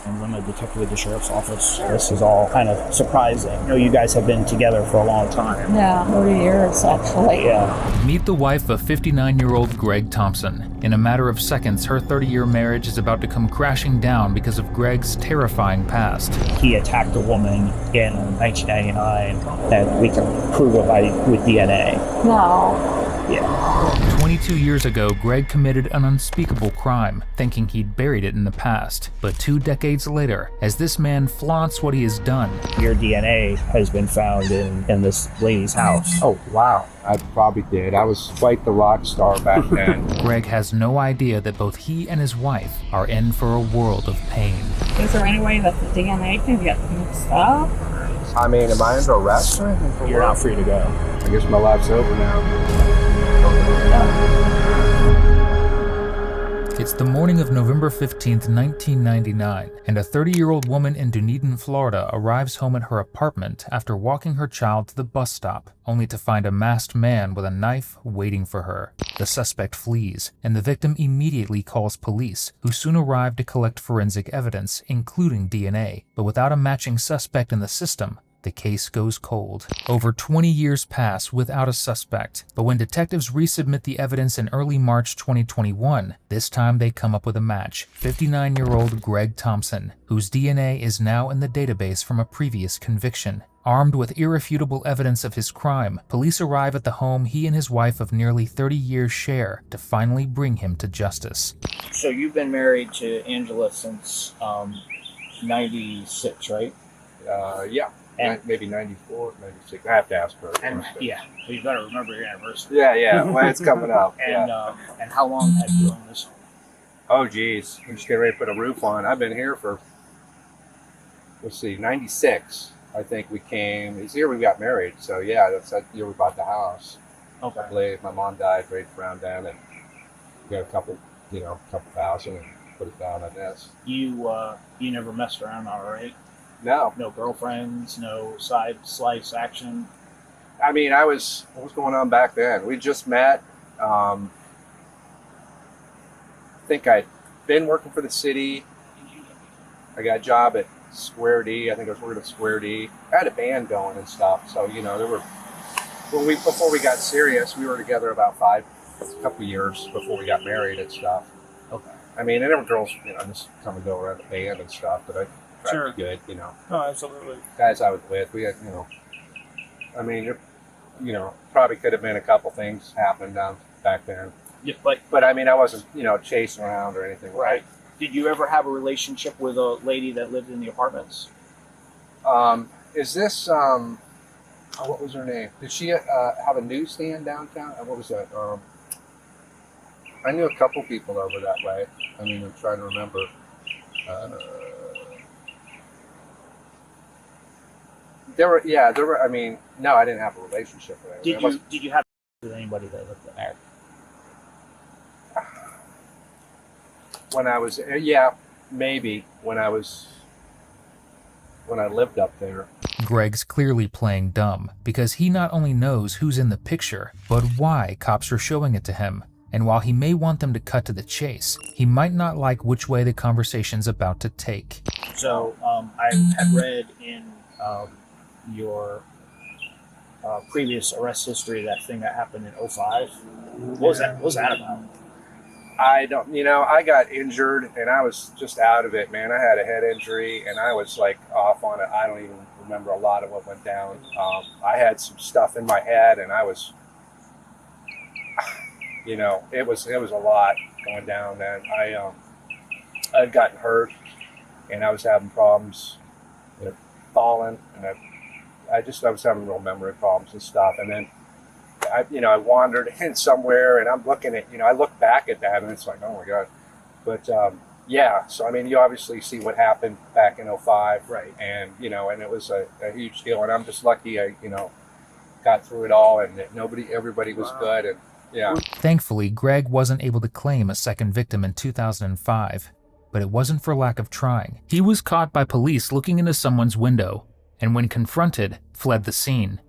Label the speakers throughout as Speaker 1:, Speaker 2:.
Speaker 1: I'm a detective with the sheriff's office. This is all kind of surprising. I know you guys have been together for a long time.
Speaker 2: Yeah, 30 years actually.
Speaker 1: Yeah.
Speaker 3: Meet the wife of 59-year-old Greg Thompson. In a matter of seconds, her 30-year marriage is about to come crashing down because of Greg's terrifying past.
Speaker 1: He attacked a woman in 1999, and we can prove it with DNA.
Speaker 2: No.
Speaker 1: Yeah.
Speaker 3: 22 years ago, Greg committed an unspeakable crime, thinking he'd buried it in the past. But 2 decades later, as this man flaunts what he has done,
Speaker 1: Your DNA has been found in this lady's house. Oh, wow.
Speaker 4: I probably did. I was quite the rock star back then.
Speaker 3: Greg has no idea that both he and his wife are in for a world of pain.
Speaker 2: Is there any way that the DNA can get mixed up?
Speaker 4: I mean, am I under arrest or anything?
Speaker 1: You're not free to go.
Speaker 4: I guess my life's over now.
Speaker 3: It's the morning of November 15th, 1999, and a 30-year-old woman in Dunedin, Florida arrives home at her apartment after walking her child to the bus stop, only to find a masked man with a knife waiting for her. The suspect flees, and the victim immediately calls police, who soon arrive to collect forensic evidence, including DNA. But without a matching suspect in the system, the case goes cold. Over 20 years pass without a suspect, but when detectives resubmit the evidence in early March 2021, this time they come up with a match: 59-year-old Greg Thompson, whose DNA is now in the database from a previous conviction. Armed with irrefutable evidence of his crime, police arrive at the home he and his wife of nearly 30 years share to finally bring him to justice.
Speaker 1: So you've been married to Angela since 96, right?
Speaker 4: Yeah.
Speaker 1: And
Speaker 4: maybe 94, 96. I have to ask her.
Speaker 1: And yeah, so you better remember your anniversary.
Speaker 4: Yeah. When it's coming up.
Speaker 1: And how long have you owned this home?
Speaker 4: Oh, geez. I'm just getting ready to put a roof on. I've been here for, 96. I think we came. It's the year we got married. So, yeah, that's that year we bought the house.
Speaker 1: Okay.
Speaker 4: I believe my mom died right around then, and we got a couple thousand and put it down on this.
Speaker 1: You never messed around, all right?
Speaker 4: No.
Speaker 1: No girlfriends, no side slice action.
Speaker 4: I mean, what was going on back then? We just met. I think I'd been working for the city. I got a job at Square D. I think I was working at Square D. I had a band going and stuff. So, before we got serious, we were together about a couple years before we got married and stuff.
Speaker 1: Okay.
Speaker 4: I mean, and there were girls, just come and go around the band and stuff, but I tried to be good,
Speaker 1: Oh, absolutely.
Speaker 4: Guys I was with, we had, I mean, probably could have been a couple things happened back then.
Speaker 1: Yeah,
Speaker 4: but I mean, I wasn't, chasing around or anything.
Speaker 1: Right. Did you ever have a relationship with a lady that lived in the apartments?
Speaker 4: Is this, what was her name? Did she have a newsstand downtown? What was that? I knew a couple people over that way. I mean, I'm trying to remember. There were, I mean, no, I didn't have a relationship with her.
Speaker 1: Did you have with anybody that lived there?
Speaker 4: When I was, maybe when I lived up there.
Speaker 3: Greg's clearly playing dumb, because he not only knows who's in the picture, but why cops are showing it to him. And while he may want them to cut to the chase, he might not like which way the conversation's about to take.
Speaker 1: So, I had read in your previous arrest history, that thing that happened in 2005. What was that about?
Speaker 4: I don't, I got injured and I was just out of it, man. I had a head injury and I was like off on it. I don't even remember a lot of what went down. I had some stuff in my head and I was, it was a lot going down then. I'd gotten hurt and I was having problems with falling, and I was having real memory problems and stuff. And then I wandered in somewhere and I'm looking at, I look back at that and it's like, oh my God. But so I mean, you obviously see what happened back in 2005.
Speaker 1: Right.
Speaker 4: And, and it was a huge deal. And I'm just lucky I, got through it all and that everybody was good. And yeah.
Speaker 3: Thankfully, Greg wasn't able to claim a second victim in 2005, but it wasn't for lack of trying. He was caught by police looking into someone's window, and when confronted, fled the scene.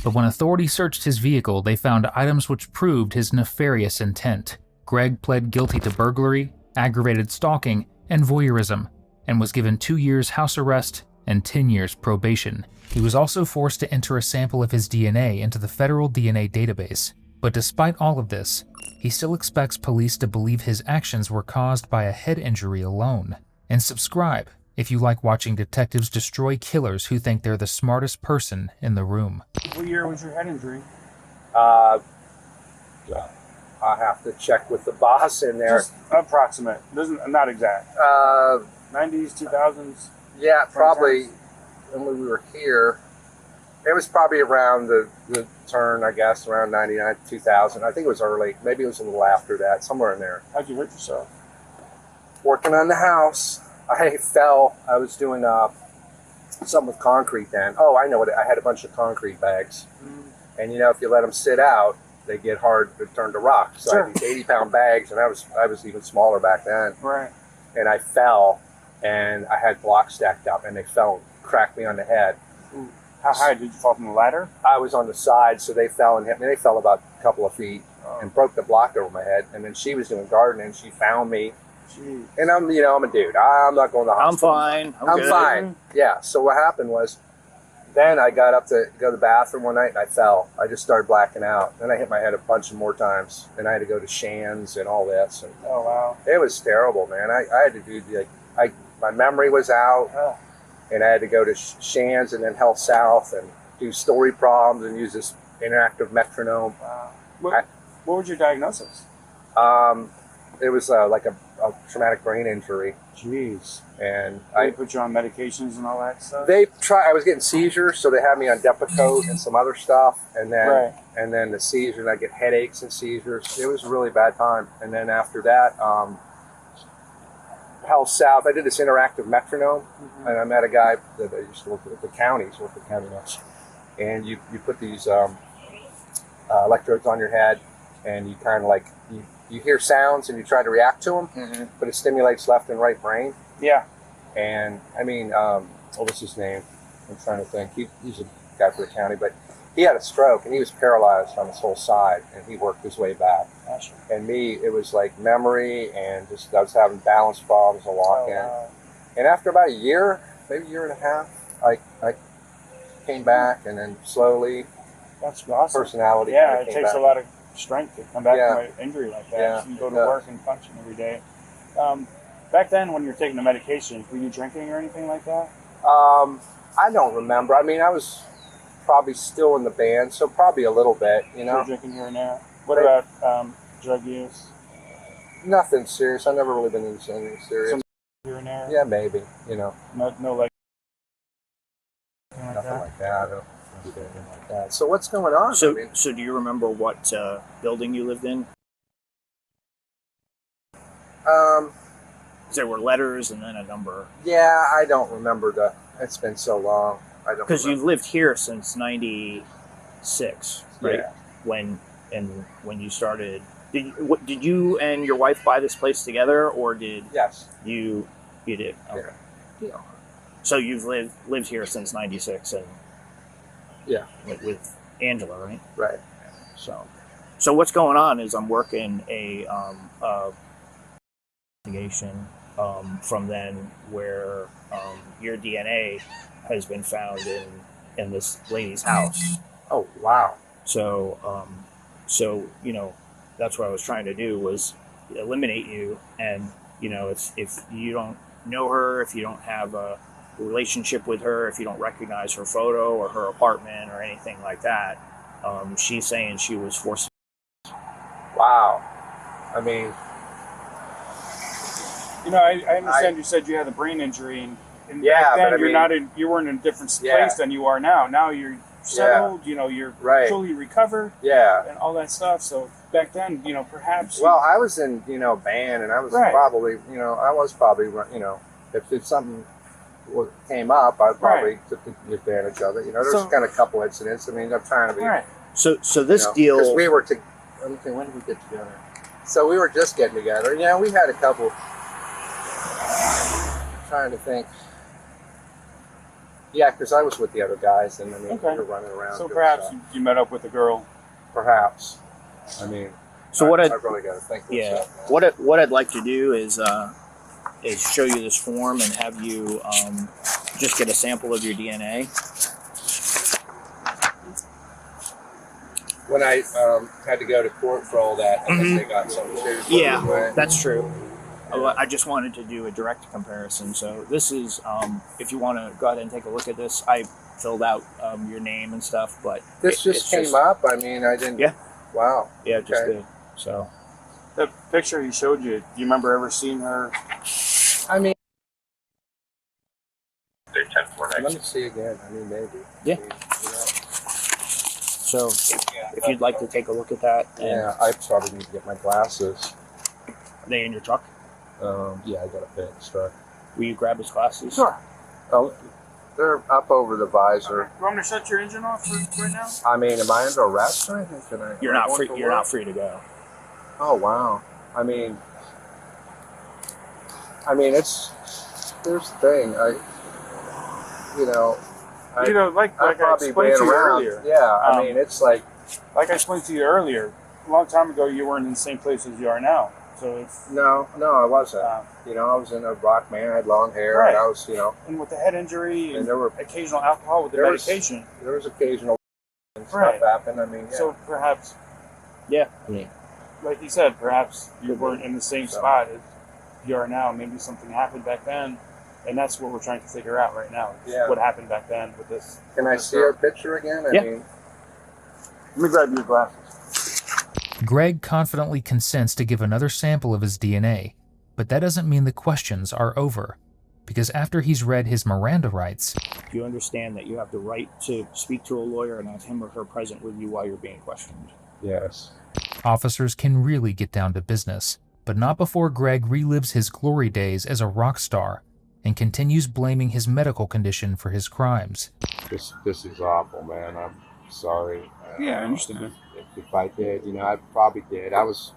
Speaker 3: But when authorities searched his vehicle, they found items which proved his nefarious intent. Greg pled guilty to burglary, aggravated stalking, and voyeurism, and was given 2 years house arrest and 10 years probation. He was also forced to enter a sample of his DNA into the federal DNA database. But despite all of this, he still expects police to believe his actions were caused by a head injury alone. And subscribe if you like watching detectives destroy killers who think they're the smartest person in the room.
Speaker 5: What year was your head injury?
Speaker 4: I have to check with the boss in there.
Speaker 5: Just approximate. Not exact. 90s, 2000s?
Speaker 4: Yeah, probably when we were here. It was probably around the turn, I guess, around 99, 2000. I think it was early. Maybe it was a little after that, somewhere in there.
Speaker 5: How'd you hurt yourself?
Speaker 4: Working on the house. I fell. I was doing something with concrete then. Oh, I know what. I had a bunch of concrete bags. And, you know, if you let them sit out, they get hard to turn to rock. So I had these 80-pound bags, and I was even smaller back then.
Speaker 5: Right.
Speaker 4: And I fell, and I had blocks stacked up, and they fell and cracked me on the head.
Speaker 5: Ooh. How high? Did you fall from the ladder?
Speaker 4: I was on the side, so they fell and hit me. They fell about a couple of feet and broke the block over my head. And then she was doing gardening. She found me.
Speaker 5: Jeez.
Speaker 4: And I'm a dude. I'm not going to the hospital.
Speaker 1: I'm fine.
Speaker 4: I'm
Speaker 1: good.
Speaker 4: fine. Yeah. So what happened was, then I got up to go to the bathroom one night and I fell. I just started blacking out. Then I hit my head a bunch of more times. And I had to go to Shands and all this. And
Speaker 5: Oh, wow.
Speaker 4: it was terrible, man. I had to do my memory was out.
Speaker 5: Oh.
Speaker 4: And I had to go to Shands and then Health South and do story problems and use this interactive metronome.
Speaker 5: Wow. What was your diagnosis?
Speaker 4: It was like a traumatic brain injury.
Speaker 5: Jeez.
Speaker 4: And
Speaker 5: They put you on medications and all that stuff?
Speaker 4: I was getting seizures, so they had me on Depakote and some other stuff. And then the seizures, and I get headaches and seizures. It was a really bad time. And then after that, Health South, I did this interactive metronome, and I met a guy that I used to work at the counties, work at the county notes. And you put these electrodes on your head, and you kind of you hear sounds and you try to react to them, but it stimulates left and right brain.
Speaker 5: Yeah.
Speaker 4: And I mean, what was his name? I'm trying to think. He's a guy for the county, but he had a stroke and he was paralyzed on his whole side, and he worked his way back.
Speaker 5: Gosh.
Speaker 4: And me, it was like memory, and just I was having balance problems a walk in.
Speaker 5: Wow.
Speaker 4: And after about a year, maybe a year and a half, I came back, and then slowly
Speaker 5: That's awesome.
Speaker 4: personality.
Speaker 5: Yeah,
Speaker 4: kinda
Speaker 5: it
Speaker 4: came
Speaker 5: takes
Speaker 4: back.
Speaker 5: a lot of strength to come back
Speaker 4: Yeah.
Speaker 5: from an injury like that.
Speaker 4: Yeah,
Speaker 5: So you go
Speaker 4: it
Speaker 5: to
Speaker 4: does.
Speaker 5: work and function every day. Back then, when you were taking the medication, were you drinking or anything like that?
Speaker 4: I don't remember. I mean, I was probably still in the band, so probably a little bit, you
Speaker 5: You
Speaker 4: know.
Speaker 5: were drinking here and there. What about drug use?
Speaker 4: Nothing serious. I've never really been into anything serious.
Speaker 5: Some here and there?
Speaker 4: Yeah, maybe, you know.
Speaker 5: No like anything like
Speaker 4: Nothing
Speaker 5: that?
Speaker 4: like that. I don't do anything like that. So what's going on?
Speaker 1: So,
Speaker 4: I mean,
Speaker 1: so do you remember what building you lived in? There were letters and then a number.
Speaker 4: yeah, I don't remember it's been so long. I don't
Speaker 1: Because
Speaker 4: remember.
Speaker 1: you've lived here since '96, right?
Speaker 4: Yeah.
Speaker 1: When you started, did you and your wife buy this place together, or did
Speaker 4: Yes.
Speaker 1: you did? Okay. Yeah. So you've lived here since '96, and
Speaker 4: Yeah.
Speaker 1: with Angela, right?
Speaker 4: Right.
Speaker 1: So what's going on is I'm working a investigation from then where your DNA has been found in this lady's house.
Speaker 4: Oh, wow.
Speaker 1: So you know, that's what I was trying to do was eliminate you, and you know, if you don't know her, if you don't have a relationship with her, if you don't recognize her photo or her apartment or anything like that, she's saying she was forced.
Speaker 4: Wow. I mean,
Speaker 5: You know, I understand you said you had a brain injury, and
Speaker 4: Yeah,
Speaker 5: back then
Speaker 4: but I mean-
Speaker 5: you weren't in a different
Speaker 4: Yeah.
Speaker 5: place than you are now. Now you're settled, you know, you're
Speaker 4: Right.
Speaker 5: fully recovered
Speaker 4: yeah.
Speaker 5: and all that stuff. So back then, you know, perhaps
Speaker 4: Well, I was in, band, and I was
Speaker 5: Right.
Speaker 4: probably, if something came up, I probably took advantage of it. You know, there's
Speaker 5: So-
Speaker 4: kind of a couple incidents. I mean, I'm trying to be,
Speaker 5: right.
Speaker 1: So this deal.
Speaker 4: because we were let me think, when did we get together? So we were just getting together. Yeah, we had a couple. Trying to think. Yeah, because I was with the other guys, and I mean,
Speaker 5: Okay.
Speaker 4: we were running around.
Speaker 5: So
Speaker 4: doing
Speaker 5: perhaps
Speaker 4: stuff.
Speaker 5: you met up with a girl.
Speaker 4: Perhaps. I mean,
Speaker 1: So what
Speaker 4: I really got to think. of
Speaker 1: Yeah.
Speaker 4: stuff, man.
Speaker 1: What I'd like to do is is show you this form and have you just get a sample of your DNA.
Speaker 4: When I had to go to court for all that, I guess they got some too.
Speaker 1: Yeah,
Speaker 4: Right?
Speaker 1: that's true. I just wanted to do a direct comparison. So this is, if you want to go ahead and take a look at this, I filled out your name and stuff, but
Speaker 4: This just came up. I mean, I didn't.
Speaker 1: Yeah.
Speaker 4: Wow.
Speaker 1: Yeah, just
Speaker 4: Okay.
Speaker 1: did. So
Speaker 5: The picture he showed you, do you remember ever seeing her?
Speaker 4: I mean, let me see again. I mean, maybe.
Speaker 1: Yeah.
Speaker 4: I mean,
Speaker 1: so if you'd like to take a look at that, and
Speaker 4: yeah, I probably need to get my glasses.
Speaker 1: are they in your truck?
Speaker 4: Yeah, I got a big truck.
Speaker 1: Will you grab his glasses?
Speaker 5: Sure.
Speaker 4: Oh, they're up over the visor.
Speaker 5: You want me to shut your engine off right now?
Speaker 4: I mean, am I under arrest or anything? Can I?
Speaker 1: You're
Speaker 4: am I
Speaker 1: not
Speaker 4: going
Speaker 1: free.
Speaker 4: to
Speaker 1: You're
Speaker 4: work?
Speaker 1: not free to go.
Speaker 4: Oh wow. I mean, it's. Here's the thing.
Speaker 5: Like
Speaker 4: I
Speaker 5: I
Speaker 4: probably
Speaker 5: explained
Speaker 4: ran
Speaker 5: to you
Speaker 4: around.
Speaker 5: earlier.
Speaker 4: Yeah, I mean, it's like.
Speaker 5: Like I explained to you earlier, a long time ago, you weren't in the same place as you are now. So it's
Speaker 4: No, I wasn't. I was in a rock man. I had long hair,
Speaker 5: Right.
Speaker 4: and I was,
Speaker 5: and with the head injury
Speaker 4: and
Speaker 5: and
Speaker 4: there were
Speaker 5: occasional alcohol with the
Speaker 4: There was-
Speaker 5: medication.
Speaker 4: there was occasional stuff
Speaker 5: Right.
Speaker 4: happen. I mean, yeah.
Speaker 5: So perhaps,
Speaker 1: Yeah.
Speaker 5: like you said, perhaps you weren't in the same
Speaker 4: So-
Speaker 5: spot as you are now. Maybe something happened back then, and that's what we're trying to figure out right now. Is
Speaker 4: Yeah.
Speaker 5: What happened back then with this?
Speaker 4: Can I
Speaker 5: this
Speaker 4: see
Speaker 5: girl.
Speaker 4: her picture again? I
Speaker 1: Yeah.
Speaker 4: mean,
Speaker 5: Let me grab your glasses.
Speaker 3: Greg confidently consents to give another sample of his DNA, but that doesn't mean the questions are over, because after he's read his Miranda rights,
Speaker 1: You understand that you have the right to speak to a lawyer and have him or her present with you while you're being questioned.
Speaker 4: yes.
Speaker 3: officers can really get down to business, but not before Greg relives his glory days as a rock star and continues blaming his medical condition for his crimes.
Speaker 4: This is awful, man. I'm sorry.
Speaker 5: Yeah, I understand.
Speaker 4: If I did, I probably did. I was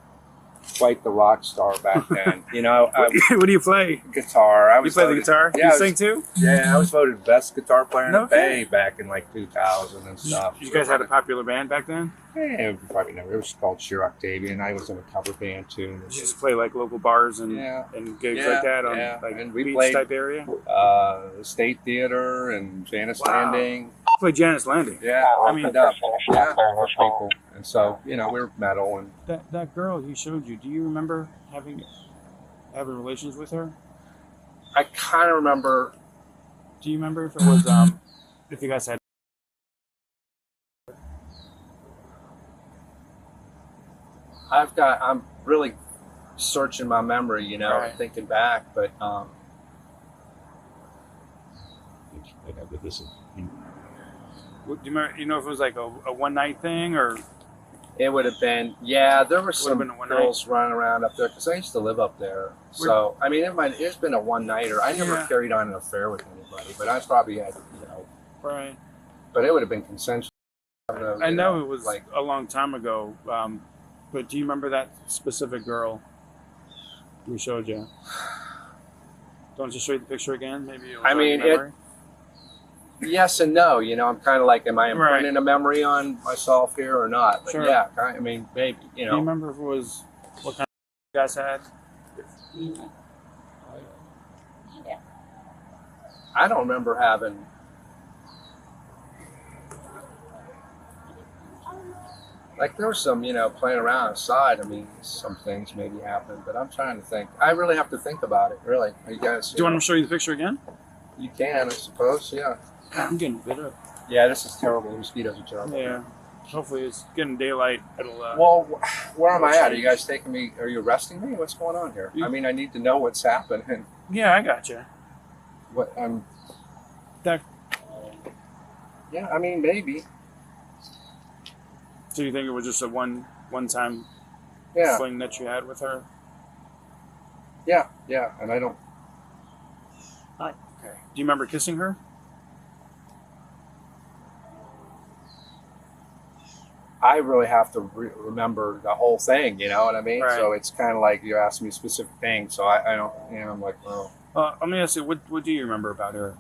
Speaker 4: quite the rock star back then. I,
Speaker 5: What do you play?
Speaker 4: guitar. I
Speaker 5: You
Speaker 4: was
Speaker 5: play the
Speaker 4: voted-
Speaker 5: guitar?
Speaker 4: Yeah,
Speaker 5: you
Speaker 4: I was-
Speaker 5: sing too?
Speaker 4: Yeah, I was voted best guitar player in
Speaker 5: No
Speaker 4: the Bay
Speaker 5: kidding.
Speaker 4: back in like 2000 and stuff.
Speaker 5: You guys had a popular band back then?
Speaker 4: Yeah, you probably never. It was called Sheer Octavian. I was in a cover band too.
Speaker 5: You just play like local bars and,
Speaker 4: Yeah.
Speaker 5: and gigs
Speaker 4: Yeah,
Speaker 5: like that on
Speaker 4: yeah.
Speaker 5: like
Speaker 4: And we
Speaker 5: beach
Speaker 4: played-
Speaker 5: type area?
Speaker 4: State Theater and Janice
Speaker 5: Wow.
Speaker 4: Landing.
Speaker 5: Play Janice Landing.
Speaker 4: Yeah,
Speaker 5: I mean-
Speaker 4: opened up. Yeah, for people. And so, we were metal and
Speaker 5: That girl he showed you, do you remember having relations with her?
Speaker 4: I kind of remember.
Speaker 5: Do you remember if it was if you guys had
Speaker 4: I'm really searching my memory,
Speaker 5: Right.
Speaker 4: thinking back, but this is.
Speaker 5: do you remember, if it was like a one night thing or
Speaker 4: It would have been, yeah. There were some
Speaker 5: been a one
Speaker 4: girls running around up there because I used to live up there. So I mean, it's been a one nighter. I never
Speaker 5: Yeah.
Speaker 4: carried on an affair with anybody, but I probably had,
Speaker 5: right?
Speaker 4: But it would have been consensual.
Speaker 5: I know it was
Speaker 4: like
Speaker 5: a long time ago, but do you remember that specific girl we showed you? Don't I just show you the picture again? Maybe. It'll
Speaker 4: I
Speaker 5: jog
Speaker 4: mean,
Speaker 5: your memory?
Speaker 4: yes and no. I'm kind of like, am I
Speaker 5: Right.
Speaker 4: imprinting a memory on myself here or not? But
Speaker 5: Sure.
Speaker 4: yeah, I mean, maybe.
Speaker 5: Do you remember if it was what kind of you guys had?
Speaker 4: I don't remember having. Like there was some, playing around outside. I mean, some things maybe happened, but I'm trying to think. I really have to think about it. Really, are you guys?
Speaker 5: Do you want me to show you the picture again?
Speaker 4: You can, I suppose. Yeah.
Speaker 5: I'm getting bit up.
Speaker 4: Yeah, this is terrible. The mosquitoes are terrible.
Speaker 5: Yeah. Hopefully it's getting daylight. It'll.
Speaker 4: Well, where am I at? Are you guys taking me? Are you arresting me? What's going on here?
Speaker 5: You-
Speaker 4: I mean, I need to know what's happening.
Speaker 5: Yeah, I got you.
Speaker 4: What I'm.
Speaker 5: That.
Speaker 4: Yeah, I mean, maybe.
Speaker 5: So you think it was just a one time
Speaker 4: Yeah,
Speaker 5: fling that you had with her?
Speaker 4: yeah, and I don't.
Speaker 5: Okay. Do you remember kissing her?
Speaker 4: I really have to remember the whole thing. You know what I mean?
Speaker 5: Right.
Speaker 4: So it's kind of like you asked me specific things. So I don't. I'm like, oh.
Speaker 5: Let me ask you, what do you remember about her?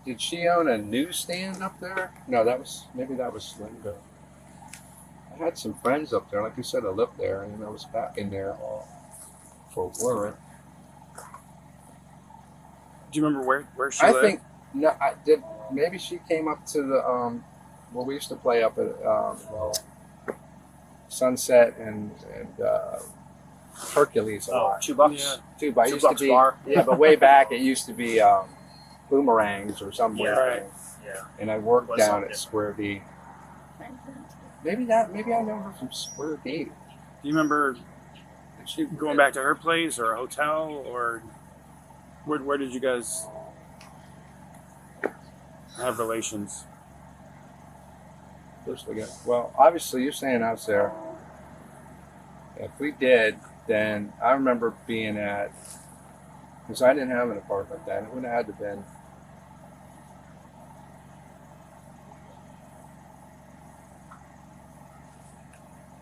Speaker 4: Did she own a newsstand up there? No, maybe that was Linda. I had some friends up there. Like I said, I lived there, and I was back in there for work.
Speaker 5: Do you remember where she
Speaker 4: I
Speaker 5: lived?
Speaker 4: think no, I did. Maybe she came up to the well, we used to play up at Sunset and Hercules a lot.
Speaker 1: $2.
Speaker 5: Yeah.
Speaker 4: Too, but it used to
Speaker 1: $2
Speaker 4: be
Speaker 1: bar.
Speaker 4: yeah, but way back it used to be boomerangs or some weird
Speaker 5: right.
Speaker 4: thing.
Speaker 1: Yeah.
Speaker 4: And I worked
Speaker 1: Was
Speaker 4: down
Speaker 1: something
Speaker 4: at Square D. Maybe I know her from Square D.
Speaker 5: Do you remember going back to her place or a hotel, or where did you guys have relations?
Speaker 4: Just again. Well, obviously you're saying I was there. If we did, then I remember being at, because I didn't have an apartment then. It would have had to been.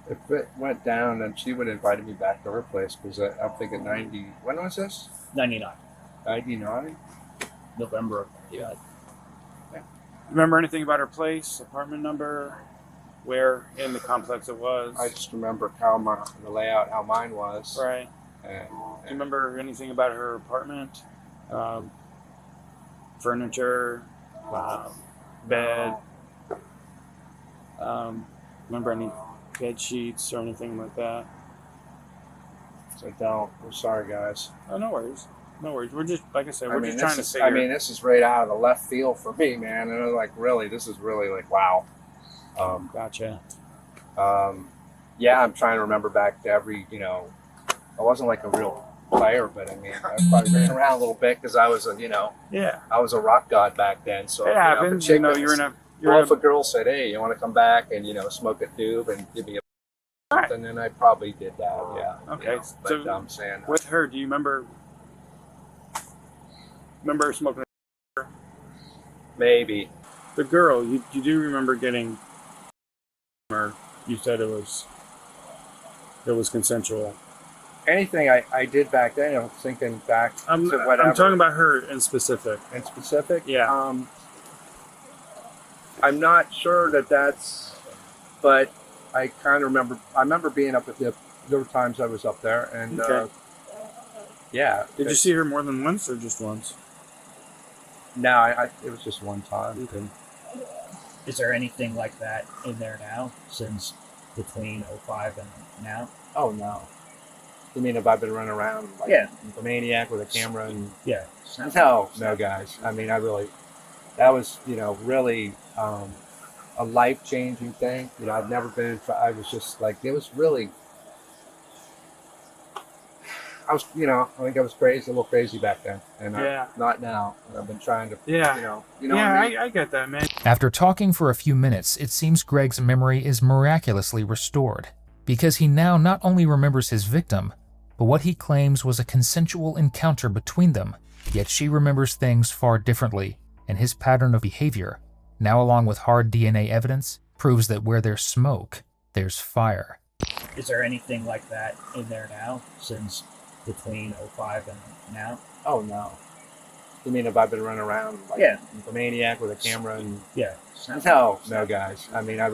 Speaker 4: If it went down, then she would have invited me back to her place because I'm thinking 90. When was this?
Speaker 1: 99.
Speaker 4: 99?
Speaker 1: November. Yeah.
Speaker 5: Remember anything about her place, apartment number, where in the complex it was?
Speaker 4: I just remember how the layout, how mine was.
Speaker 5: Right.
Speaker 4: And,
Speaker 5: Do you remember anything about her apartment? Furniture, bed. Remember any bed sheets or anything like that?
Speaker 4: I don't. I'm sorry, guys.
Speaker 5: Oh, no worries. No worries. We're just, like I said, we're just
Speaker 4: this
Speaker 5: trying to
Speaker 4: is,
Speaker 5: figure.
Speaker 4: I mean, this is right out of the left field for me, man. And I'm like, really, this is really like, wow.
Speaker 5: Gotcha.
Speaker 4: Yeah, I'm trying to remember back to every, I wasn't like a real player, but I mean, I probably ran around a little bit because I was
Speaker 5: Yeah.
Speaker 4: I was a rock god back then. So
Speaker 5: It happens.
Speaker 4: If a girl said, "Hey, you want to come back and smoke a tube and give me a,"
Speaker 5: Right.
Speaker 4: and then I probably did that. Yeah.
Speaker 5: Okay.
Speaker 4: But
Speaker 5: So
Speaker 4: I'm saying
Speaker 5: with her, do you remember smoking
Speaker 4: maybe.
Speaker 5: the girl? You do remember getting, or you said it was consensual.
Speaker 4: Anything I did back then, I'm thinking back to whatever.
Speaker 5: I'm talking about her in specific.
Speaker 4: In specific?
Speaker 5: Yeah.
Speaker 4: I'm not sure that's, but I kind of remember. I remember being up at there were times I was up there, and
Speaker 5: Okay.
Speaker 4: yeah.
Speaker 5: Did you see her more than once or just once?
Speaker 4: No, it was just one time.
Speaker 5: Okay.
Speaker 1: Is there anything like that in there now since between 05 and now?
Speaker 4: Oh no. You mean if I've been running around like
Speaker 1: Yeah.
Speaker 4: a maniac with a camera and
Speaker 1: Yeah.
Speaker 4: no, guys. I mean, that was, really a life-changing thing. I've never been, I was just like, it was really, I think I was crazy, a little crazy back then. And
Speaker 5: Yeah.
Speaker 4: not now. I've been trying to,
Speaker 5: Yeah.
Speaker 4: what I mean?
Speaker 5: I get that, man.
Speaker 3: After talking for a few minutes, it seems Greg's memory is miraculously restored, because he now not only remembers his victim, but what he claims was a consensual encounter between them, yet she remembers things far differently, and his pattern of behavior, now along with hard DNA evidence, proves that where there's smoke, there's fire.
Speaker 1: Is there anything like that in there now since between 05 and now?
Speaker 4: Oh no. You mean if I've been running around like
Speaker 1: Yeah.
Speaker 4: a maniac with a camera and
Speaker 1: Yeah.
Speaker 4: no, guys. I mean, that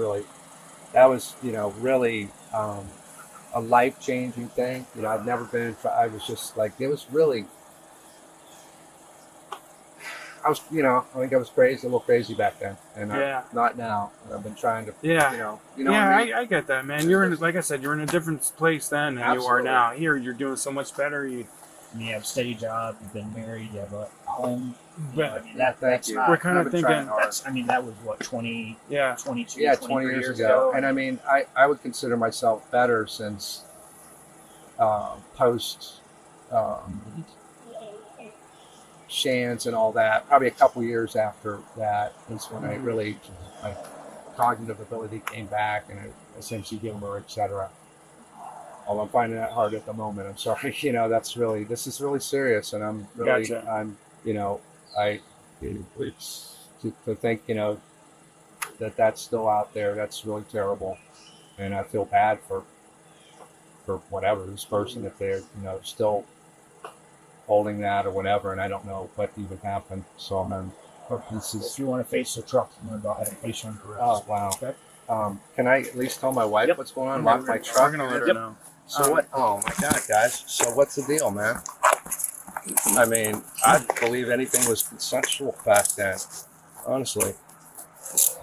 Speaker 4: was, really a life-changing thing. I've never been, I was just like, it was really, I think I was crazy, a little crazy back then. And not now. I've been trying to,
Speaker 5: Yeah.
Speaker 4: what I mean?
Speaker 5: I get that, man. You're in, like I said, you're in a different place then than you are
Speaker 4: Absolutely.
Speaker 5: now. Here, you're doing so much better. You
Speaker 1: have a steady job. You've been married. You have a home.
Speaker 5: But
Speaker 1: That's
Speaker 4: Thank you.
Speaker 1: not.
Speaker 5: We're kind of
Speaker 4: I've been trying
Speaker 5: thinking-
Speaker 4: hard.
Speaker 1: That was what 20,
Speaker 5: yeah.
Speaker 1: 22,
Speaker 4: Yeah,
Speaker 1: 23
Speaker 4: 20 years ago. And I mean, I would consider myself better since post Shands and all that. Probably a couple years after that is when I really, my cognitive ability came back and a sense of humor, etc. Although I'm finding that hard at the moment. I'm sorry. This is really serious, and I'm really,
Speaker 5: Gotcha.
Speaker 4: to think, that that's still out there. That's really terrible, and I feel bad for whatever this person if they're still holding that or whatever, and I don't know what even happened. So
Speaker 1: if you want to face the truck, I'm going to go ahead and place you on arrest.
Speaker 4: oh wow,
Speaker 1: Okay.
Speaker 4: Can I at least tell my wife
Speaker 1: Yep.
Speaker 4: what's going on?
Speaker 5: We're
Speaker 4: Lock my
Speaker 5: gonna-
Speaker 4: truck.
Speaker 5: We're gonna let her
Speaker 1: Yep.
Speaker 5: know.
Speaker 4: So what? Oh my God, guys! So what's the deal, man? I mean, I believe anything was consensual back then. Honestly,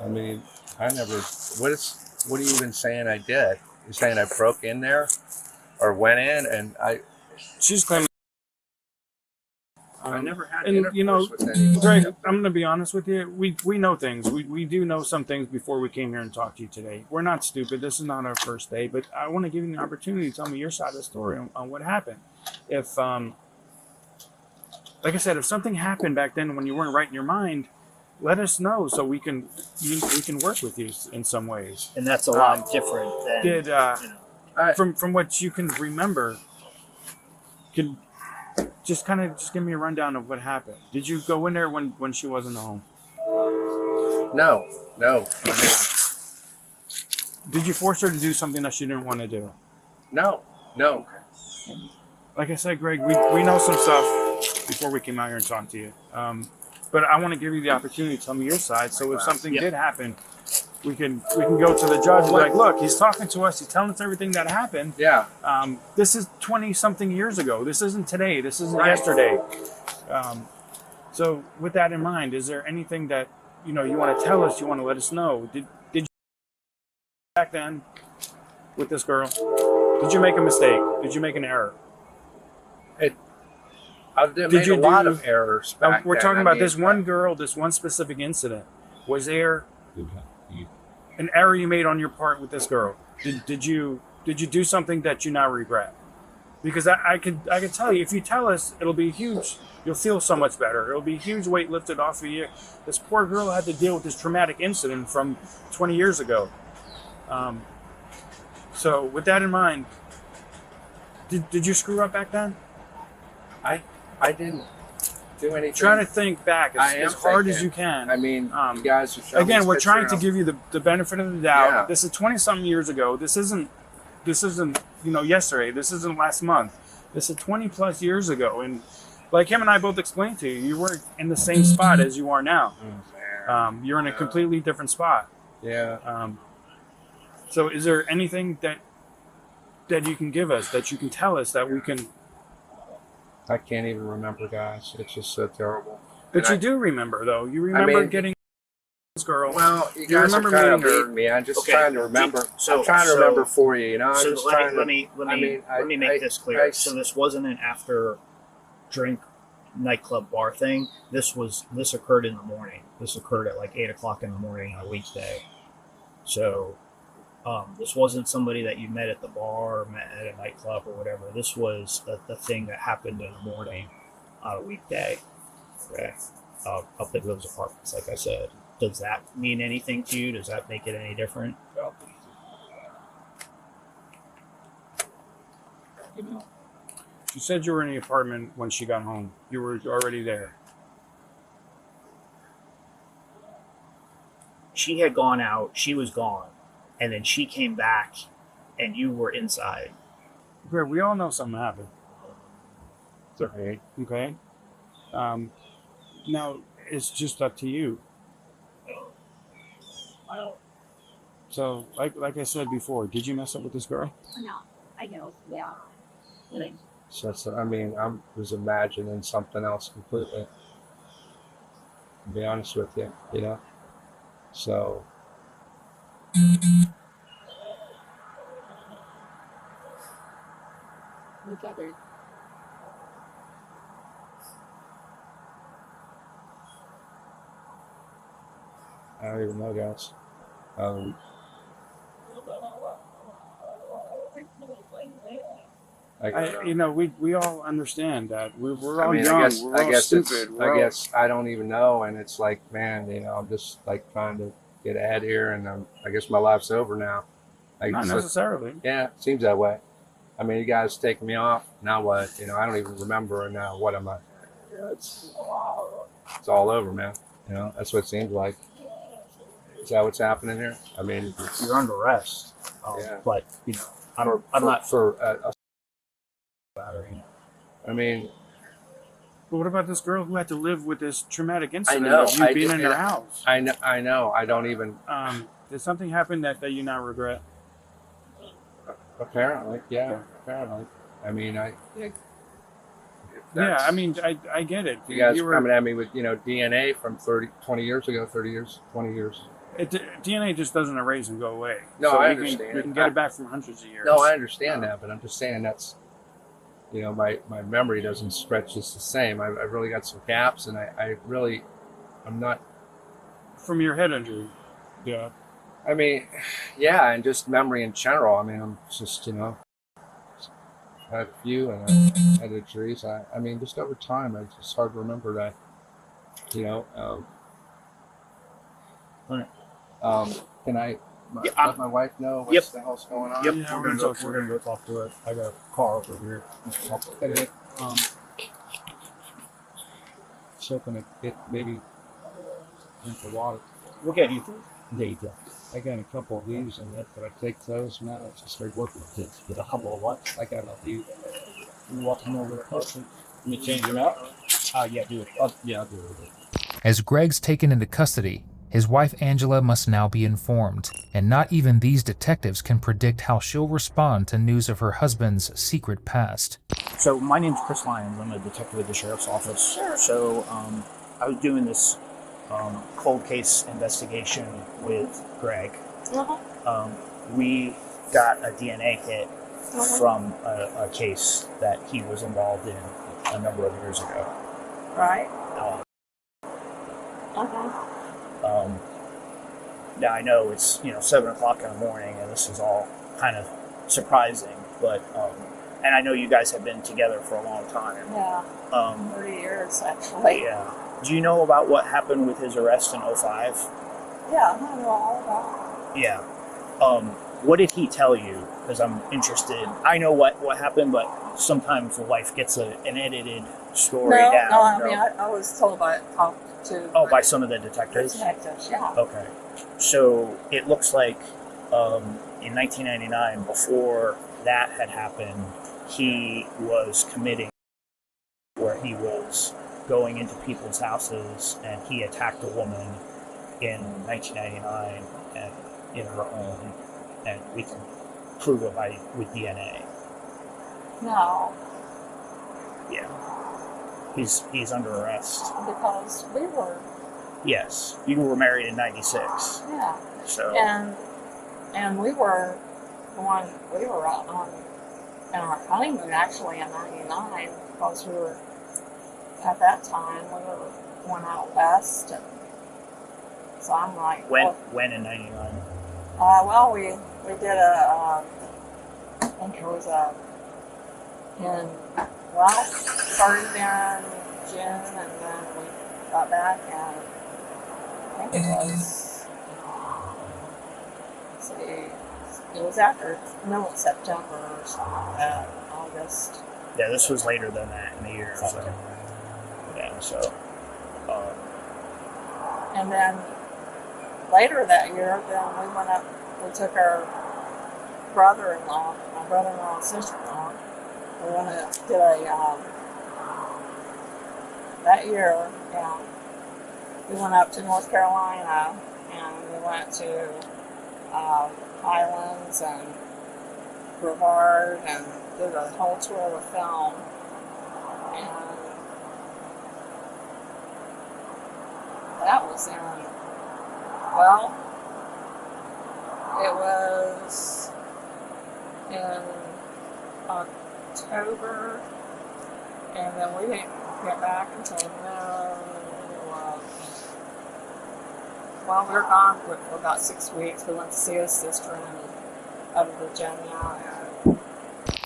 Speaker 4: I mean, I never. What are you even saying? I did? You're saying I broke in there or went in and
Speaker 5: She's claiming.
Speaker 4: I never had
Speaker 5: and
Speaker 4: intercourse
Speaker 5: you know,
Speaker 4: with anybody.
Speaker 5: Greg, I'm going to be honest with you. We know things. We do know some things before we came here and talked to you today. We're not stupid. This is not our first day, but I want to give you an opportunity to tell me your side of the story on what happened. If, like I said, if something happened back then when you weren't right in your mind, let us know so we can work with you in some ways.
Speaker 1: And that's a lot different than
Speaker 5: Did
Speaker 1: you know.
Speaker 5: from what you can remember, can just give me a rundown of what happened. Did you go in there when she wasn't home?
Speaker 4: No.
Speaker 5: Did you force her to do something that she didn't want to do?
Speaker 4: No.
Speaker 5: Like I said, Greg, we know some stuff before we came out here and talked to you. But I want to give you the opportunity to tell me your side. So if something did happen, we can go to the judge and be like, look, he's talking to us. He's telling us everything that happened.
Speaker 4: Yeah.
Speaker 5: This is 20-something years ago. This isn't today. This isn't yesterday. So with that in mind, is there anything that you want to tell us? You want to let us know? Did you back then with this girl? Did you make a mistake? Did you make an error?
Speaker 4: I've made a lot of errors back
Speaker 5: We're
Speaker 4: then.
Speaker 5: talking
Speaker 4: I
Speaker 5: about
Speaker 4: mean,
Speaker 5: this one girl, this one specific incident. Was there an error you made on your part with this girl? Did you do something that you now regret? Because I could tell you, if you tell us, it'll be huge. You'll feel so much better. It'll be a huge weight lifted off of you. This poor girl had to deal with this traumatic incident from 20 years ago. So with that in mind, did you screw up back then?
Speaker 4: I didn't do anything.
Speaker 5: Try to think back as hard as you can.
Speaker 4: I mean, you guys are showing
Speaker 5: Again,
Speaker 4: this
Speaker 5: we're
Speaker 4: picture
Speaker 5: trying to
Speaker 4: and
Speaker 5: give you the benefit of the doubt.
Speaker 4: Yeah.
Speaker 5: This is 20-something years ago. This isn't yesterday. This isn't last month. This is 20+ years ago. And like him and I both explained to you, you weren't in the same spot as you are now. You're in a completely different spot.
Speaker 4: Yeah.
Speaker 5: So is there anything that you can give us, that you can tell us, that we can...
Speaker 4: I can't even remember, guys. It's just so terrible.
Speaker 5: But
Speaker 4: And
Speaker 5: you
Speaker 4: I-
Speaker 5: do remember, though. You remember getting this girl.
Speaker 4: Well, you guys are
Speaker 5: remember
Speaker 4: kind of
Speaker 5: meeting her.
Speaker 4: leading me. I'm just
Speaker 1: Okay.
Speaker 4: trying to remember.
Speaker 1: So-
Speaker 4: I'm trying to
Speaker 1: so-
Speaker 4: remember for you. You know, I'm
Speaker 1: So
Speaker 4: just trying
Speaker 1: let
Speaker 4: to.
Speaker 1: me
Speaker 4: I
Speaker 1: make this clear.
Speaker 4: I-
Speaker 1: So this wasn't an after drink nightclub bar thing. This occurred in the morning. This occurred at like 8 o'clock in the morning on a weekday. So this wasn't somebody that you met at the bar or met at a nightclub or whatever. This was the thing that happened in the morning on a weekday. Okay. Up at those apartments, like I said. Does that mean anything to you? Does that make it any different?
Speaker 5: You said you were in the apartment when she got home. You were already there.
Speaker 1: She had gone out, she was gone, and then she came back and you were inside.
Speaker 5: Greg, we all know something happened.
Speaker 4: It's okay.
Speaker 5: Okay? Now, it's just up to you. So, like I said before, did you mess up with this girl?
Speaker 2: No, I know. Yeah.
Speaker 4: So I mean, I was imagining something else completely. To be honest with you, you know. So.
Speaker 2: Together.
Speaker 4: I don't even know, guys.
Speaker 5: We all understand that we're all
Speaker 4: I mean,
Speaker 5: young.
Speaker 4: I
Speaker 5: We're all
Speaker 4: guess
Speaker 5: stupid.
Speaker 4: I guess I don't even know, and it's like, man, you know, I'm just like trying to get ahead here, and I guess my life's over now.
Speaker 5: Not necessarily.
Speaker 4: Yeah, it seems that way. I mean, you guys taking me off. Now what? You know, I don't even remember. And now what am I? It's all over, man. You know, that's what it seems like. Is that what's happening here? I mean,
Speaker 1: You're under arrest.
Speaker 4: Yeah.
Speaker 1: But you know, I'm not
Speaker 4: for.
Speaker 1: about her.
Speaker 4: I mean,
Speaker 5: But what about this girl who had to live with this traumatic incident
Speaker 4: know,
Speaker 5: of you
Speaker 4: I
Speaker 5: being
Speaker 4: did-
Speaker 5: in her house?
Speaker 4: I know. I don't even.
Speaker 5: Did something happen that you now regret?
Speaker 4: Apparently, yeah. Apparently, I mean,
Speaker 5: Yeah, I mean, I get it.
Speaker 4: You guys
Speaker 5: You
Speaker 4: were coming at me with DNA from 20 years ago, 30 years, 20 years.
Speaker 5: DNA just doesn't erase and go away.
Speaker 4: No,
Speaker 5: so
Speaker 4: I
Speaker 5: we
Speaker 4: understand.
Speaker 5: We can get it back from hundreds of years.
Speaker 4: No, I understand that, but I'm just saying that's, my memory doesn't stretch just the same. I've really got some gaps, and I'm not.
Speaker 5: From your head injury. Yeah.
Speaker 4: I mean, yeah, and just memory in general. I mean, I'm just, had a few and I had injuries. I mean, just over time, it's just hard to remember that, can I let my wife know what the hell's going on?
Speaker 1: Yep.
Speaker 5: Yeah,
Speaker 1: We're gonna go talk to her. I got a car over here.
Speaker 4: Okay. Just hoping it maybe drink the water.
Speaker 1: We'll get you.
Speaker 4: There you go. I got a couple of these and that, but I take those now. I just start working with this. Get a couple of what? I got a few. You walk them over the person. Let me change them out. Yeah, do it. Yeah, I'll do it.
Speaker 3: As Greg's taken into custody, his wife Angela must now be informed, and not even these detectives can predict how she'll respond to news of her husband's secret past.
Speaker 1: So my name's Chris Lyons. I'm a detective at the sheriff's office. Sure. So I was doing this cold case investigation with Greg. We got a DNA hit from a case that he was involved in a number of years ago.
Speaker 2: Right.
Speaker 1: Now I know it's 7 o'clock in the morning, and this is all kind of surprising, but and I know you guys have been together for a long time.
Speaker 2: Yeah. 30 years actually.
Speaker 1: Yeah. Do you know about what happened with his arrest in 05?
Speaker 2: Yeah, I know all about it.
Speaker 1: Yeah. What did he tell you? Because I'm interested. I know what happened, but sometimes the wife gets an edited story down.
Speaker 2: No, I mean, I was told talked to.
Speaker 1: Oh, by some of the detectives?
Speaker 2: Detectives, yeah.
Speaker 1: Okay. So it looks like in 1999, before that had happened, he was committing where he was going into people's houses and he attacked a woman in 1999 and in her home, and we can prove it with DNA.
Speaker 2: No.
Speaker 1: Yeah. He's under arrest.
Speaker 2: Because we were.
Speaker 1: Yes. You were married in 96.
Speaker 2: Yeah.
Speaker 1: So.
Speaker 2: And we were out on our honeymoon actually in 99 because we were at that time we were going out west, and so I'm like,
Speaker 1: when in 99?
Speaker 2: Well, we did I think it was started in June, and then we got back, and I think it was, let's see, it was after middle of September or something like that, August.
Speaker 1: Yeah, this was later than that in the year. So. Yeah, so.
Speaker 2: And then later that year, then we went up, we took our my brother-in-law and sister-in-law, we went to did that year, yeah, we went up to North Carolina, and we went to Highlands and Brevard, and did a whole tour of the film, and that was it was in October, and then we didn't get back until we were gone for about 6 weeks. We went to see his sister up in Virginia.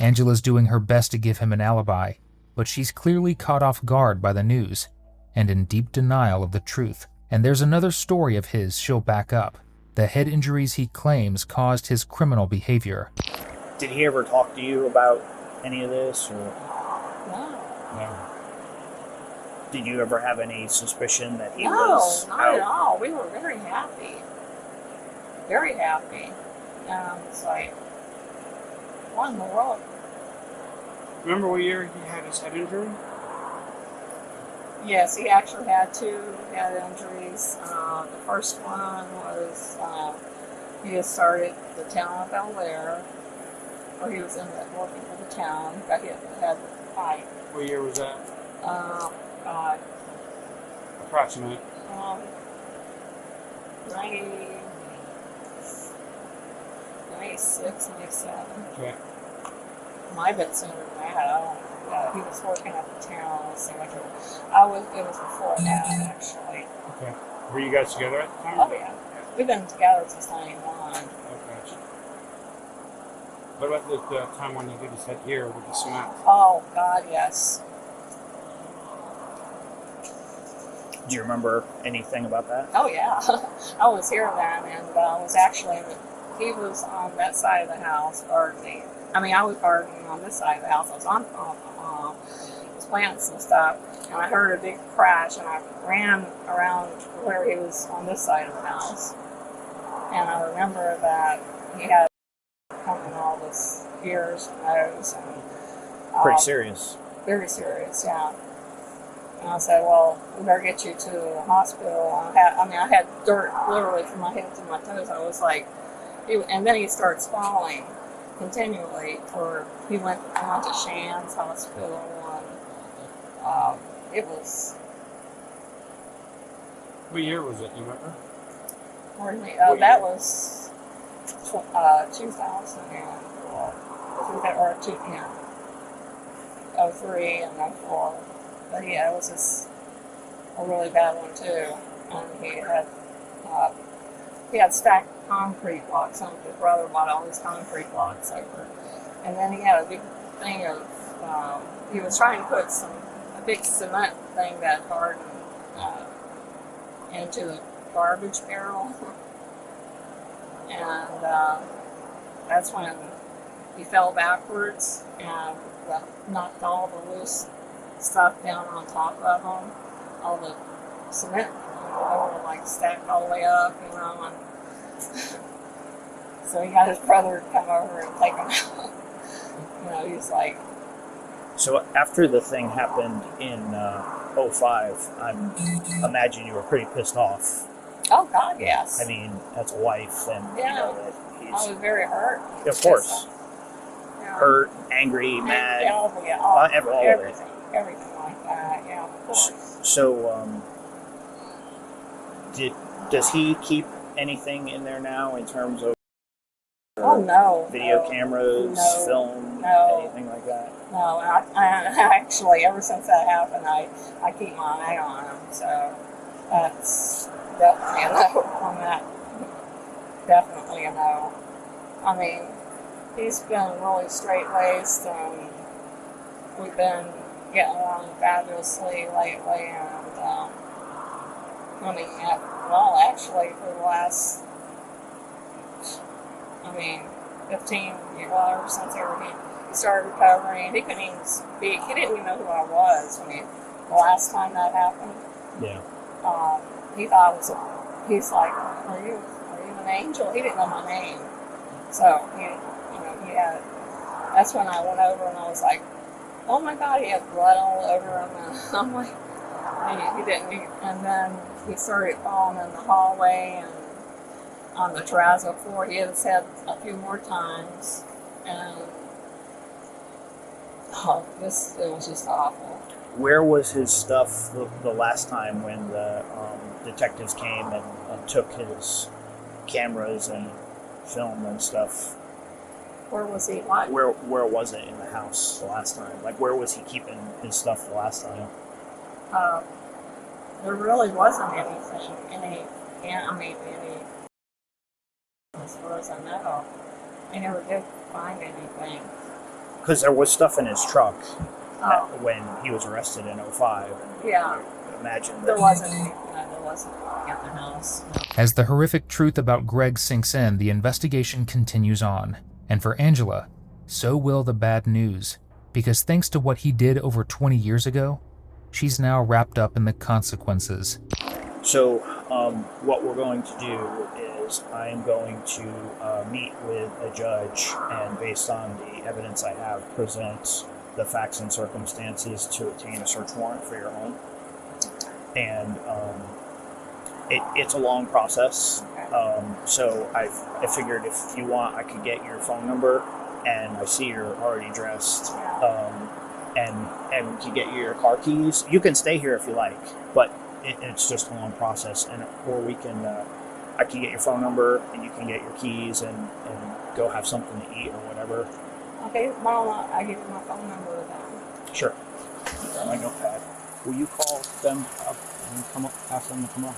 Speaker 3: Angela's doing her best to give him an alibi, but she's clearly caught off guard by the news and in deep denial of the truth. And there's another story of his she'll back up. The head injuries he claims caused his criminal behavior.
Speaker 1: Did he ever talk to you about any of this? Or?
Speaker 2: No.
Speaker 1: Did you ever have any suspicion that he
Speaker 2: No,
Speaker 1: was
Speaker 2: not
Speaker 1: out?
Speaker 2: at all. We were very happy. Very happy. It's like, what in the world?
Speaker 5: Remember what year he had his head injury?
Speaker 2: Yes, he actually had 2 head injuries. The first one was He had started the town of Bel Air, or he was in the working for the town. He got hit in the head with a pipe.
Speaker 5: What year was that?
Speaker 2: God,
Speaker 5: Approximate.
Speaker 2: 96, 97.
Speaker 5: Okay.
Speaker 2: Might have been sooner than that. I don't know. He was working at the town. It seemed like it was before that, actually.
Speaker 5: Okay. Were you guys together at the time?
Speaker 2: Oh, yeah. We've been together since 91.
Speaker 5: Okay. What about the time when he did his head here with the cement?
Speaker 2: Oh, God, yes.
Speaker 1: Do you remember anything about that?
Speaker 2: Oh, yeah. I was here then, and he was on that side of the house gardening. I mean, I was gardening on this side of the house. I was was planting some stuff, and I heard a big crash, and I ran around where he was on this side of the house. And I remember that he had coming all this ears and nose, and
Speaker 1: Pretty serious.
Speaker 2: very serious, yeah. And I said, well, we better get you to the hospital. I had dirt literally from my head to my toes. I was like, and then he started swallowing continually. He went to Shands Hospital, and it was.
Speaker 5: What year was it? You remember?
Speaker 2: Pardon me. That was 2004, or 03 and 04. But yeah, it was just a really bad one too. And he had stacked concrete blocks. His brother bought all these concrete blocks over, and then he had a big thing of. He was trying to put a big cement thing that hardened into the garbage barrel, and that's when he fell backwards and knocked all the loose stuff down on top of him. All the cement, were like stacked all the way up, and so he got his brother to come over and take him out. He was like.
Speaker 1: So after the thing happened in 05, I imagine you were pretty pissed off.
Speaker 2: Oh God, yes.
Speaker 1: I mean, as a wife, and
Speaker 2: Yeah.
Speaker 1: that
Speaker 2: I was very hurt.
Speaker 1: of course,
Speaker 2: Yeah.
Speaker 1: hurt, angry, mad,
Speaker 2: all of it. Everything like that. Yeah, of course.
Speaker 1: So, does he keep anything in there now in terms of
Speaker 2: Oh no.
Speaker 1: video
Speaker 2: no,
Speaker 1: cameras,
Speaker 2: no,
Speaker 1: film,
Speaker 2: no.
Speaker 1: anything like that?
Speaker 2: No, I actually, ever since that happened, I keep my eye on him. So that's definitely a no on that. Definitely a no. I mean, he's been really straight-laced, and we've been getting along fabulously lately, and actually for the last 15 years, ever since he started recovering, he couldn't even speak. He didn't even know who I was the last time that happened.
Speaker 1: Yeah.
Speaker 2: He thought he's like, are you an angel? He didn't know my name. So that's when I went over and I was like, oh my God, he had blood all over him. And I'm like, he didn't. And then he started falling in the hallway and on the terrazzo floor. He hit his head a few more times, and it was just awful.
Speaker 1: Where was his stuff the last time when the detectives came and took his cameras and film and stuff?
Speaker 2: Where was he? What?
Speaker 1: Where was it in the house the last time? Like, where was he keeping his stuff the last time?
Speaker 2: There really wasn't anything. As far as I know, I never did find anything.
Speaker 1: Because there was stuff in his truck when he was arrested in 05.
Speaker 2: Yeah.
Speaker 1: Imagine
Speaker 2: There wasn't anything in the house.
Speaker 3: As the horrific truth about Greg sinks in, the investigation continues on. And for Angela, so will the bad news, because thanks to what he did over 20 years ago, she's now wrapped up in the consequences.
Speaker 1: So what we're going to do is I am going to meet with a judge, and based on the evidence I have, present the facts and circumstances to obtain a search warrant for your home. And it's a long process.
Speaker 2: Okay.
Speaker 1: So I figured if you want, I could get your phone number, and I see you're already dressed, and we could get you your car keys. You can stay here if you like, but it's just a long process, or we can. I can get your phone number, and you can get your keys, and go have something to eat or whatever.
Speaker 2: Okay, well, I give you my phone number then.
Speaker 1: Sure. Grab my notepad. Will you call them up and ask them to come up?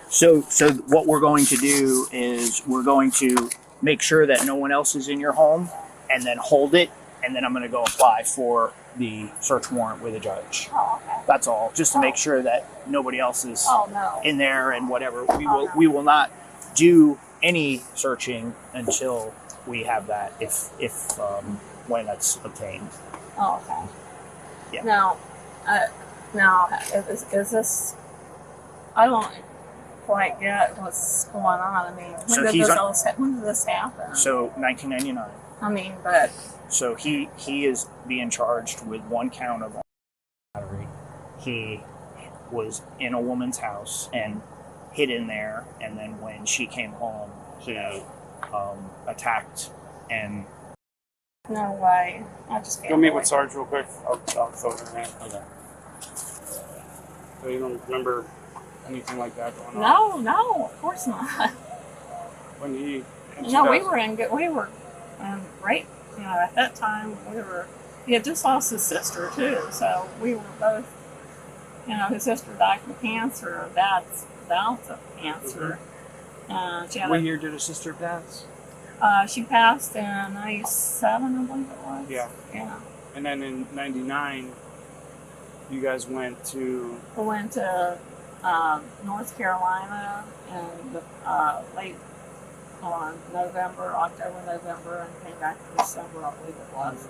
Speaker 1: So what we're going to do is we're going to make sure that no one else is in your home, and then hold it, and then I'm going to go apply for the search warrant with a judge.
Speaker 2: Oh, okay.
Speaker 1: That's all, just to make sure that nobody else is
Speaker 2: no.
Speaker 1: in there and whatever. We will not do any searching until we have that, if when that's obtained.
Speaker 2: Oh, okay.
Speaker 1: Yeah.
Speaker 2: Now, is this? I don't quite get what's going on. I mean, when did this happen?
Speaker 1: So 1999.
Speaker 2: I mean, but
Speaker 1: So he is being charged with one count of battery. He was in a woman's house and hid in there, and then when she came home, he attacked and.
Speaker 2: no way. I just can't.
Speaker 5: Go meet
Speaker 2: believe
Speaker 5: with Sarge real quick. I'll fill it in.
Speaker 1: Okay.
Speaker 5: So you don't remember anything like that going on?
Speaker 2: No, of course not.
Speaker 5: When he...
Speaker 2: No, we were right, at that time, he had just lost his sister too, so we were both, his sister died from cancer, her dad's bout of cancer.
Speaker 5: What year did his sister pass?
Speaker 2: She passed in 97, I believe it was.
Speaker 5: Yeah.
Speaker 2: Yeah.
Speaker 5: And then in 99, you guys went to...
Speaker 2: We went to North Carolina in the late October, November, and came back in December, I believe it was.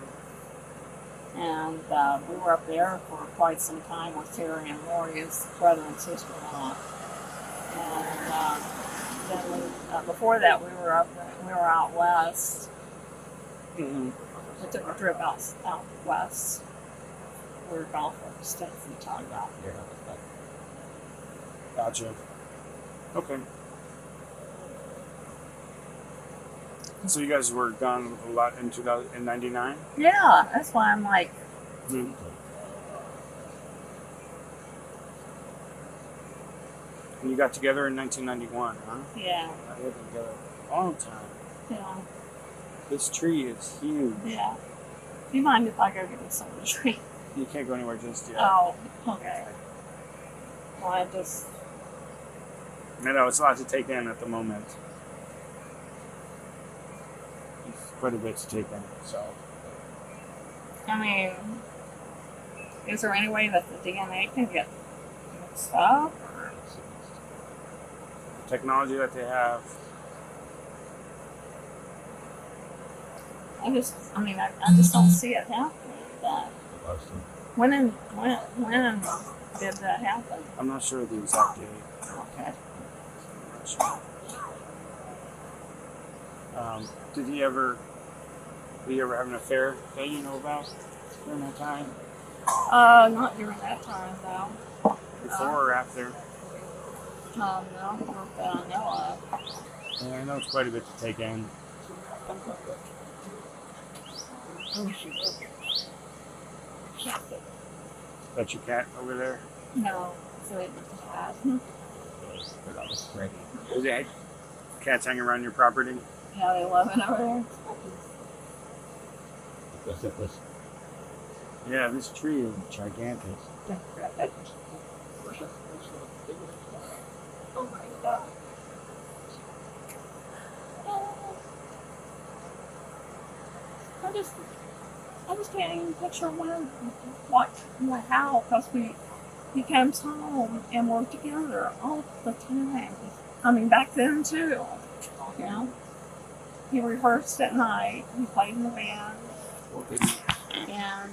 Speaker 2: And we were up there for quite some time with Terry and Lori, his brother and sister-in-law. And then before that, we were out west.
Speaker 5: Mm-hmm.
Speaker 2: We took a trip out west. We were golfing stints and talking about here.
Speaker 5: Gotcha. Okay. So you guys were gone a lot in 99?
Speaker 2: Yeah, that's why I'm like,
Speaker 5: Mm-hmm. And you got together in 1991, huh?
Speaker 2: yeah,
Speaker 5: I lived together a long time.
Speaker 2: yeah,
Speaker 5: This tree is huge.
Speaker 2: yeah. Do you mind if I go get you some of the tree?
Speaker 5: You can't go anywhere just yet.
Speaker 2: Oh, okay. Well, I just,
Speaker 5: No, it's a lot to take in at the moment. It's quite a bit to take in, so.
Speaker 2: I mean, is there any way that the DNA can get mixed up? Or?
Speaker 5: Technology that they have.
Speaker 2: I just don't see it happening. That when did that happen?
Speaker 5: I'm not sure of the exact date.
Speaker 2: Okay.
Speaker 5: I'm not sure. Did he ever have an affair that you know about during that time?
Speaker 2: Not during that time though.
Speaker 5: Before or after?
Speaker 2: No, not that I know of.
Speaker 5: Yeah, I know it's quite a bit to take in. That's your cat over there?
Speaker 2: No, so it had.
Speaker 5: Is it cats hanging around your property?
Speaker 2: Yeah, they love it over there.
Speaker 5: Yeah, this tree is gigantic.
Speaker 2: Oh my god. I just can't even picture how, because he comes home and we're together all the time. I mean, back then too, He rehearsed at night, he played in the band, and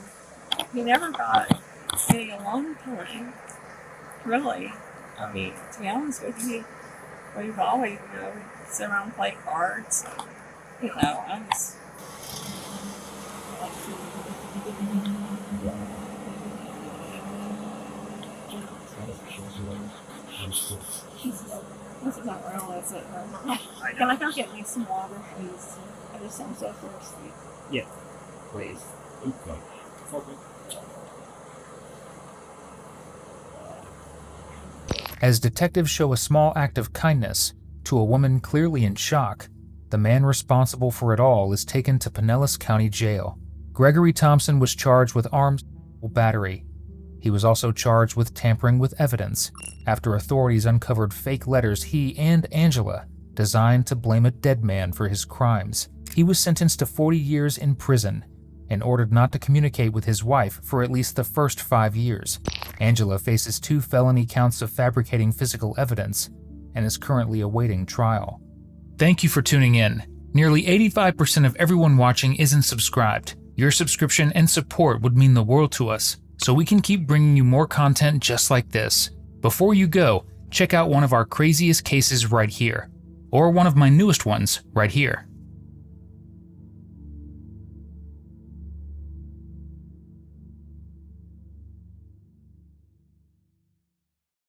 Speaker 2: he never got any alone time, really. I mean, to be honest with you, we've always, sit around and play cards. I just... This is not real, is it? Can I go get me some water, please? I just am so thirsty.
Speaker 1: Yeah, please.
Speaker 3: As detectives show a small act of kindness to a woman clearly in shock, the man responsible for it all is taken to Pinellas County Jail. Gregory Thompson was charged with armed battery. He was also charged with tampering with evidence after authorities uncovered fake letters he and Angela designed to blame a dead man for his crimes. He was sentenced to 40 years in prison and ordered not to communicate with his wife for at least the first 5 years. Angela faces 2 felony counts of fabricating physical evidence and is currently awaiting trial. Thank you for tuning in. Nearly 85% of everyone watching isn't subscribed. Your subscription and support would mean the world to us, so we can keep bringing you more content just like this. Before you go, check out one of our craziest cases right here, or one of my newest ones right here.